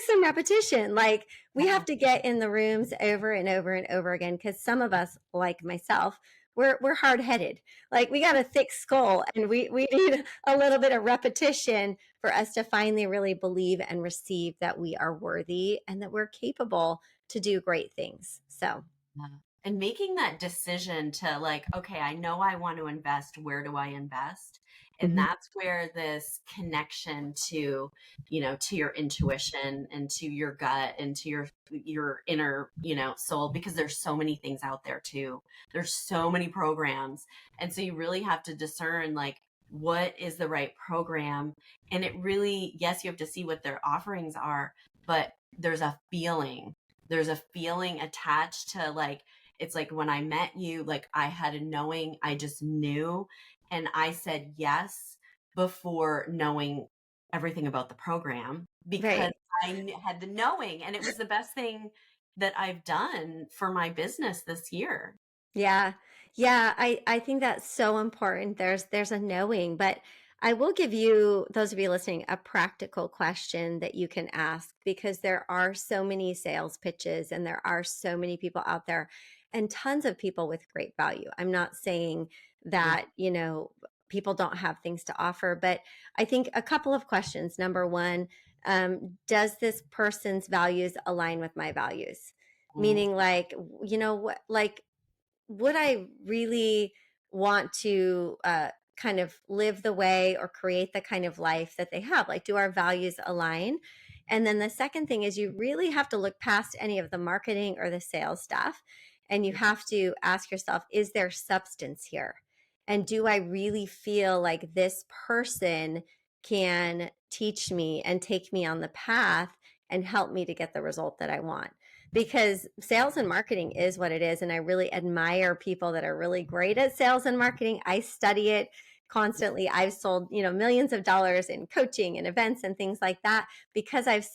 some repetition. Like we have Yeah. to get in the rooms over and over and over again, because some of us, like myself, we're hard-headed. Like we got a thick skull, and we need a little bit of repetition for us to finally really believe and receive that we are worthy and that we're capable to do great things. So, Yeah. And making that decision to like, okay, I know I want to invest. Where do I invest? And mhm, that's where this connection to, to your intuition and to your gut and to your inner, soul, because there's so many things out there too. There's so many programs. And so you really have to discern like what is the right program. And it really, yes, you have to see what their offerings are, but there's a feeling there's a feeling attached to like it's like when I met you, like I had a knowing, I just knew, and I said yes before knowing everything about the program because right. had the knowing, and it was the best thing that I've done for my business this year. Yeah. Yeah, I think that's so important. There's a knowing, but I will give you, those of you listening, a practical question that you can ask, because there are so many sales pitches and there are so many people out there and tons of people with great value. I'm not saying Yeah. that, people don't have things to offer, but I think a couple of questions. Number one, does this person's values align with my values? Mm, Meaning like, what, like, would I really want to kind of live the way or create the kind of life that they have? Like, do our values align? And then the second thing is you really have to look past any of the marketing or the sales stuff. And you yeah. have to ask yourself, is there substance here? And do I really feel like this person can teach me and take me on the path and help me to get the result that I want? Because sales and marketing is what it is. And I really admire people that are really great at sales and marketing. I study it constantly. I've sold, millions of dollars in coaching and events and things like that because I've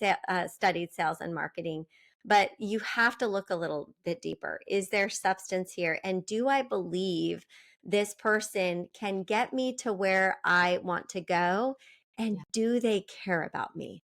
studied sales and marketing. But you have to look a little bit deeper. Is there substance here? And do I believe this person can get me to where I want to go? And Yeah. do they care about me?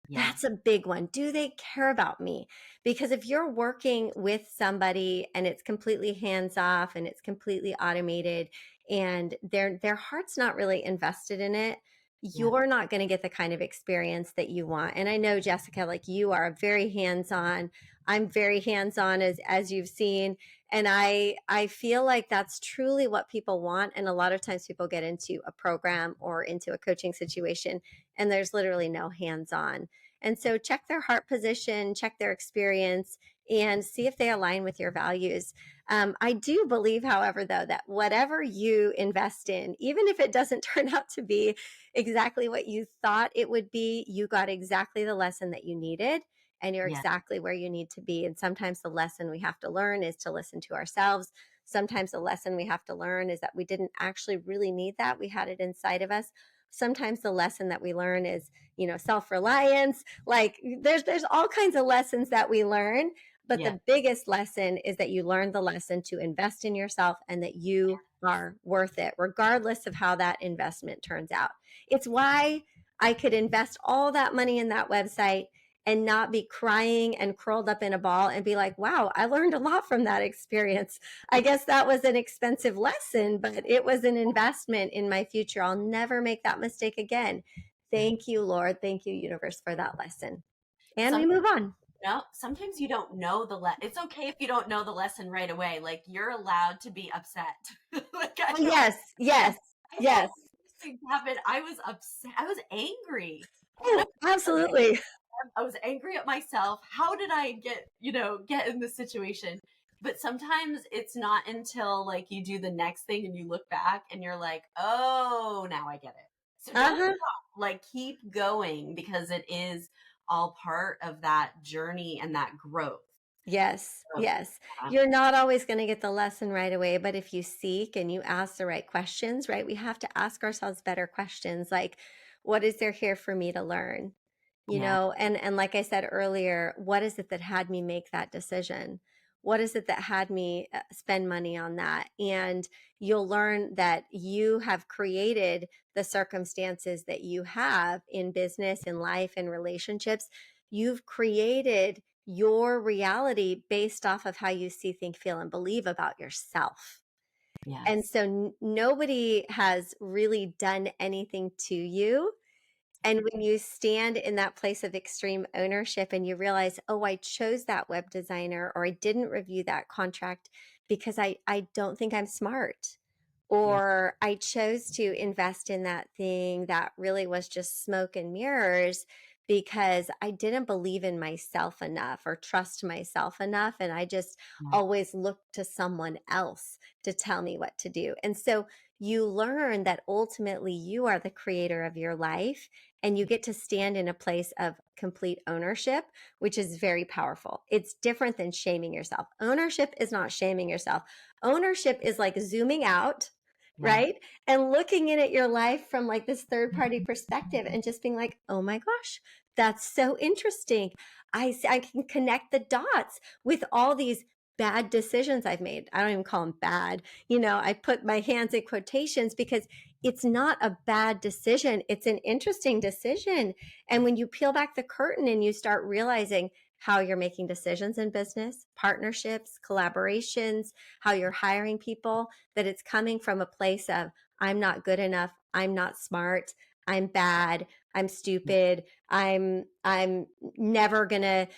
Yeah. That's a big one. Do they care about me? Because if you're working with somebody and it's completely hands off and it's completely automated and their heart's not really invested in it, Yeah. you're not going to get the kind of experience that you want. And I know, Jessica, like you are very hands on. I'm very hands on, as you've seen, and I feel like that's truly what people want. And a lot of times people get into a program or into a coaching situation and there's literally no hands on. And so check their heart position, check their experience, and see if they align with your values. I do believe, however, though, that whatever you invest in, even if it doesn't turn out to be exactly what you thought it would be, you got exactly the lesson that you needed. And you're Yeah. exactly where you need to be. And sometimes the lesson we have to learn is to listen to ourselves. Sometimes the lesson we have to learn is that we didn't actually really need that. We had it inside of us. Sometimes the lesson that we learn is, self-reliance. Like there's all kinds of lessons that we learn, but Yeah. the biggest lesson is that you learn the lesson to invest in yourself and that you are worth it regardless of how that investment turns out. It's why I could invest all that money in that website and not be crying and curled up in a ball and be like, wow, I learned a lot from that experience. I guess that was an expensive lesson, but it was an investment in my future. I'll never make that mistake again. Yeah. Thank you, Lord. Thank you, universe, for that lesson. And we Some move on. No, sometimes you don't know it's okay if you don't know the lesson right away. Like, you're allowed to be upset. Like, Oh, yes, I yes, had yes. this thing happen. I was upset. I was angry. And Oh, I'm like, absolutely. I was angry at myself. How did I get in this situation? But sometimes it's not until like you do the next thing and you look back and you're like, oh, now I get it. So don't Uh-huh. stop. Like, keep going, because it is all part of that journey and that growth. Yes, So, yes. yeah. You're not always going to get the lesson right away, but if you seek and you ask the right questions, right? We have to ask ourselves better questions like, what is there here for me to learn? Yeah. And like I said earlier, what is it that had me make that decision? What is it that had me spend money on that? And you'll learn that you have created the circumstances that you have in business, in life, in relationships. You've created your reality based off of how you see, think, feel, and believe about yourself. And Yes. so nobody has really done anything to you. And when you stand in that place of extreme ownership and you realize, oh, I chose that web designer, or I didn't review that contract because I don't think I'm smart, Yeah. or I chose to invest in that thing that really was just smoke and mirrors because I didn't believe in myself enough or trust myself enough. And I just Yeah. always looked to someone else to tell me what to do. And so you learn that ultimately you are the creator of your life, and you get to stand in a place of complete ownership, which is very powerful. It's different than shaming yourself. Ownership is not shaming yourself. Ownership is like zooming out, Yeah. right? And looking in at your life from like this third party perspective and just being like, oh my gosh, that's so interesting. I can connect the dots with all these bad decisions I've made. I don't even call them bad. I put my hands in quotations because it's not a bad decision. It's an interesting decision. And when you peel back the curtain and you start realizing how you're making decisions in business, partnerships, collaborations, how you're hiring people, that it's coming from a place of, I'm not good enough, I'm not smart, I'm bad, I'm stupid, I'm never gonna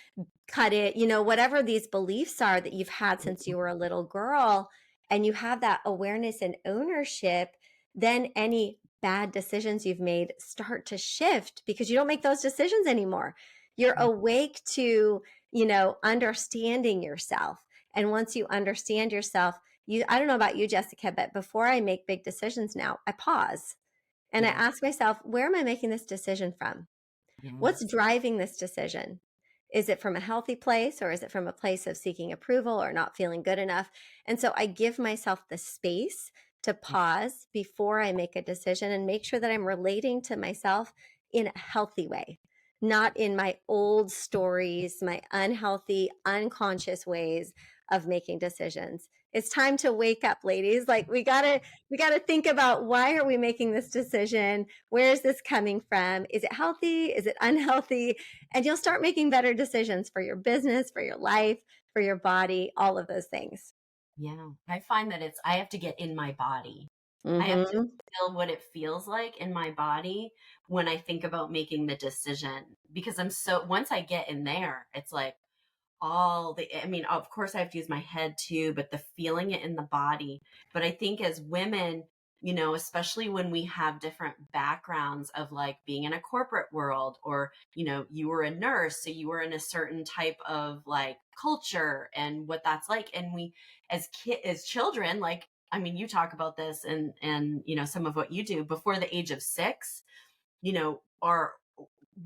cut it, whatever these beliefs are that you've had since you were a little girl, and you have that awareness and ownership, then any bad decisions you've made start to shift because you don't make those decisions anymore. You're Yeah. awake to, understanding yourself. And once you understand yourself, I don't know about you, Jessica, but before I make big decisions now, I pause and I Yeah. ask myself, where am I making this decision from? What's Yes. driving this decision? Is it from a healthy place, or is it from a place of seeking approval or not feeling good enough? And so I give myself the space to pause before I make a decision and make sure that I'm relating to myself in a healthy way, not in my old stories, my unhealthy, unconscious ways of making decisions. It's time to wake up, ladies. Like we got to think about, why are we making this decision? Where is this coming from? Is it healthy? Is it unhealthy? And you'll start making better decisions for your business, for your life, for your body, all of those things. Yeah. I find that I have to get in my body. I have to Mm-hmm. feel what it feels like in my body when I think about making the decision, because once I get in there, it's like, I mean, of course I have to use my head too, but the feeling it in the body. But I think as women, especially when we have different backgrounds of like being in a corporate world, or, you were a nurse, so you were in a certain type of like culture and what that's like. And we, as children, like, I mean, you talk about this and, some of what you do before the age of 6, our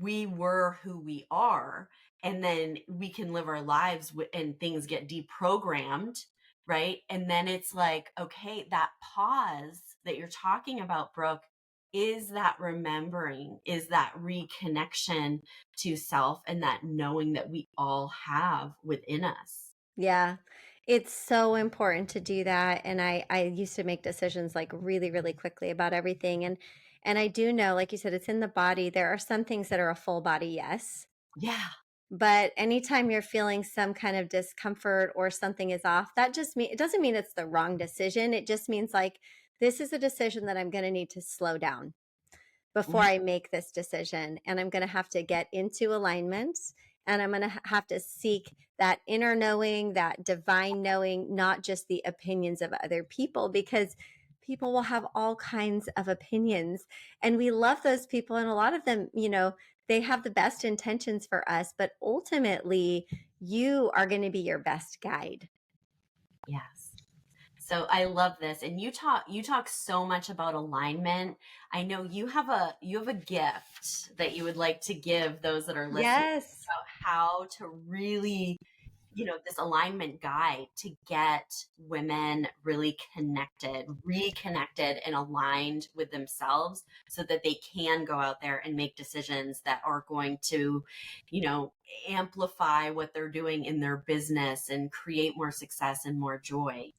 we were who we are, and then we can live our lives and things get deprogrammed, right? And then it's like, okay, that pause that you're talking about, Brooke, is that remembering, is that reconnection to self, and that knowing that we all have within us. Yeah. It's so important to do that. And I used to make decisions like really, really quickly about everything. And I do know, like you said, it's in the body. There are some things that are a full body yes. Yeah. But anytime you're feeling some kind of discomfort or something is off, that just mean it doesn't mean it's the wrong decision. It just means like, this is a decision that I'm going to need to slow down before Yeah. I make this decision. And I'm going to have to get into alignment and I'm going to have to seek that inner knowing, that divine knowing, not just the opinions of other people, because people will have all kinds of opinions, and we love those people. And a lot of them, they have the best intentions for us, but ultimately you are going to be your best guide. Yes. So I love this. And you talk so much about alignment. I know you have a gift that you would like to give those that are listening Yes. about how to really, this alignment guide to get women really connected, reconnected and aligned with themselves so that they can go out there and make decisions that are going to, you know, amplify what they're doing in their business and create more success and more joy.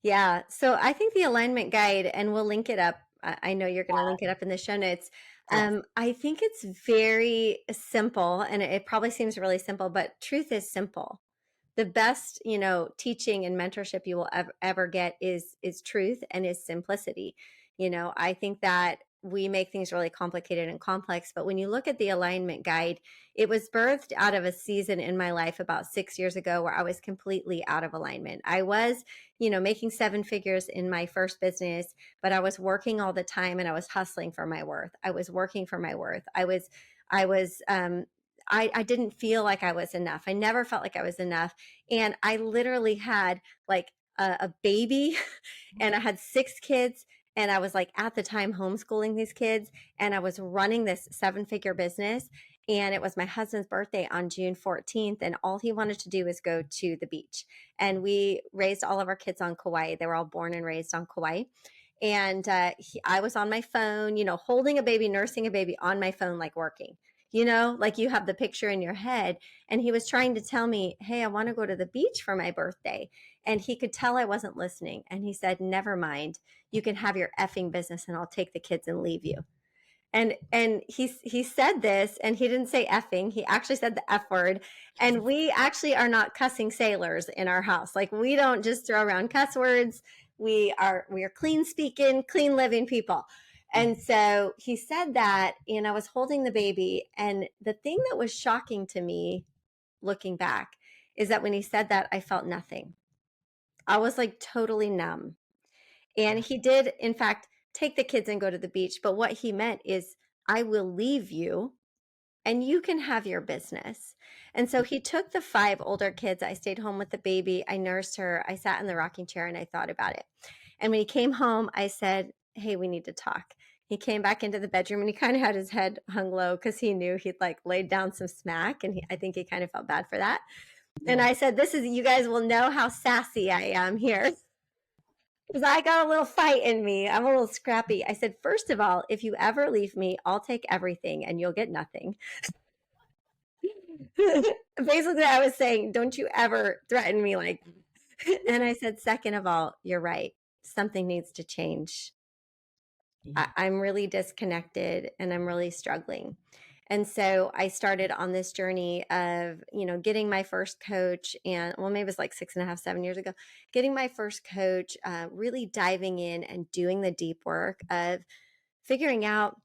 Yeah. So I think the alignment guide, and we'll link it up. I know you're going to link it up in the show notes. Yes. I think it's very simple, and it probably seems really simple, but truth is simple. The best, teaching and mentorship you will ever get is truth and is simplicity. I think that we make things really complicated and complex, but when you look at the alignment guide, it was birthed out of a season in my life about 6 years ago where I was completely out of alignment. I was, making seven figures in my first business, but I was working all the time and I was hustling for my worth. I was working for my worth. I didn't feel like I was enough. I never felt like I was enough. And I literally had like a baby and I had six kids. And I was like at the time homeschooling these kids, and I was running this seven-figure business. And it was my husband's birthday on June 14th. And all he wanted to do was go to the beach. And we raised all of our kids on Kauai. They were all born and raised on Kauai. And I was on my phone, holding a baby, nursing a baby on my phone, like working, like you have the picture in your head. And he was trying to tell me, hey, I want to go to the beach for my birthday. And he could tell I wasn't listening. And he said, never mind, you can have your effing business and I'll take the kids and leave you. And he said this, and he didn't say effing. He actually said the F word. And we actually are not cussing sailors in our house. Like, we don't just throw around cuss words. We are clean speaking, clean living people. And so he said that, and I was holding the baby. And the thing that was shocking to me looking back is that when he said that, I felt nothing. I was like totally numb. And he did, in fact, take the kids and go to the beach. But what he meant is, I will leave you and you can have your business. And so he took the five older kids. I stayed home with the baby. I nursed her. I sat in the rocking chair and I thought about it. And when he came home, I said, hey, we need to talk. He came back into the bedroom and he kind of had his head hung low because he knew he'd like laid down some smack. And I think he kind of felt bad for that. And I said, you guys will know how sassy I am here. Because I got a little fight in me. I'm a little scrappy. I said, first of all, if you ever leave me, I'll take everything and you'll get nothing. Basically, I was saying, don't you ever threaten me like. And I said, second of all, you're right. Something needs to change. I'm really disconnected and I'm really struggling. And so I started on this journey of, getting my first coach, and maybe it was like 6.5, 7 years ago, getting my first coach, really diving in and doing the deep work of figuring out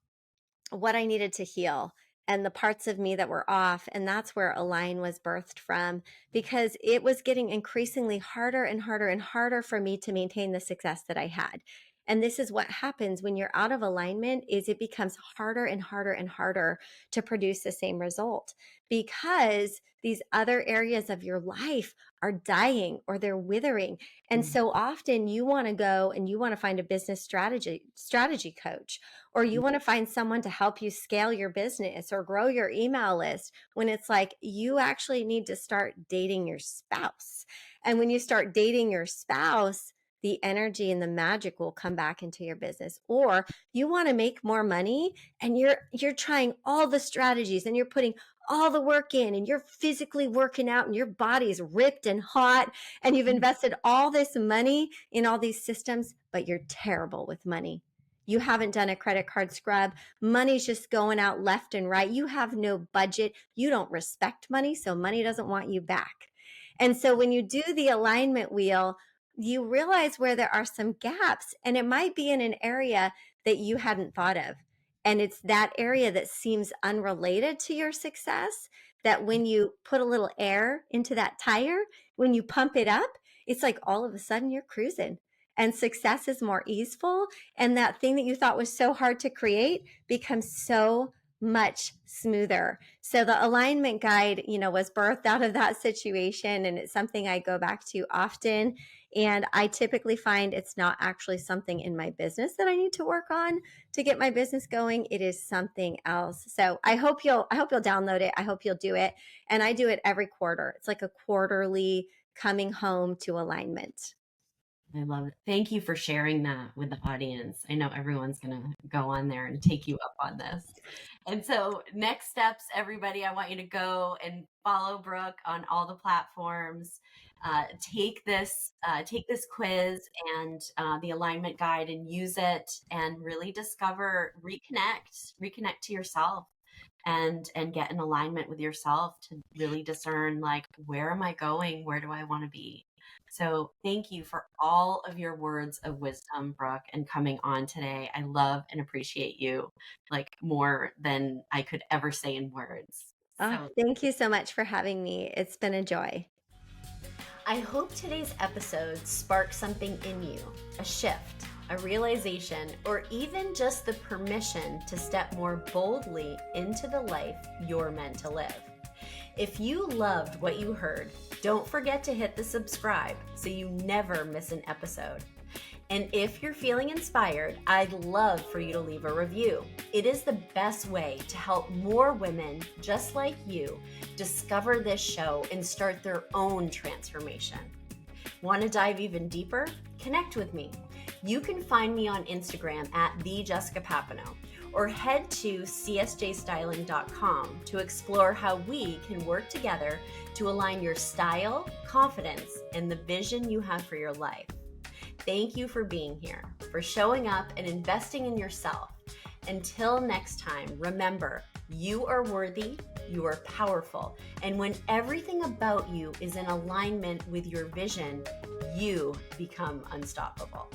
what I needed to heal and the parts of me that were off. And that's where Align was birthed from, because it was getting increasingly harder and harder and harder for me to maintain the success that I had. And this is what happens when you're out of alignment, is it becomes harder and harder and harder to produce the same result, because these other areas of your life are dying or they're withering. And so often you want to go and you want to find a business strategy coach, or you want to find someone to help you scale your business or grow your email list, when it's like you actually need to start dating your spouse. And when you start dating your spouse, the energy and the magic will come back into your business. Or you want to make more money and you're trying all the strategies and you're putting all the work in and you're physically working out and your body's ripped and hot and you've invested all this money in all these systems, but you're terrible with money. You haven't done a credit card scrub. Money's just going out left and right. You have no budget. You don't respect money, so money doesn't want you back. And so when you do the alignment wheel, you realize where there are some gaps, and it might be in an area that you hadn't thought of. And it's that area that seems unrelated to your success that when you put a little air into that tire, when you pump it up, it's like all of a sudden you're cruising and success is more easeful. And that thing that you thought was so hard to create becomes so much smoother. So the alignment guide, was birthed out of that situation. And it's something I go back to often. And I typically find it's not actually something in my business that I need to work on to get my business going. It is something else. So I hope you'll download it. I hope you'll do it. And I do it every quarter. It's like a quarterly coming home to alignment. I love it. Thank you for sharing that with the audience. I know everyone's going to go on there and take you up on this. And so next steps, everybody, I want you to go and follow Brooke on all the platforms. Take this quiz and the alignment guide and use it and really reconnect to yourself and get in alignment with yourself to really discern, like, where am I going? Where do I want to be? So thank you for all of your words of wisdom, Brooke, and coming on today. I love and appreciate you like more than I could ever say in words. So thank you so much for having me. It's been a joy. I hope today's episode sparked something in you, a shift, a realization, or even just the permission to step more boldly into the life you're meant to live. If you loved what you heard, don't forget to hit the subscribe so you never miss an episode. And if you're feeling inspired, I'd love for you to leave a review. It is the best way to help more women just like you discover this show and start their own transformation. Want to dive even deeper? Connect with me. You can find me on Instagram at Jessica Papineau, or head to csjstyling.com to explore how we can work together to align your style, confidence, and the vision you have for your life. Thank you for being here, for showing up and investing in yourself. Until next time, remember, you are worthy, you are powerful, and when everything about you is in alignment with your vision, you become unstoppable.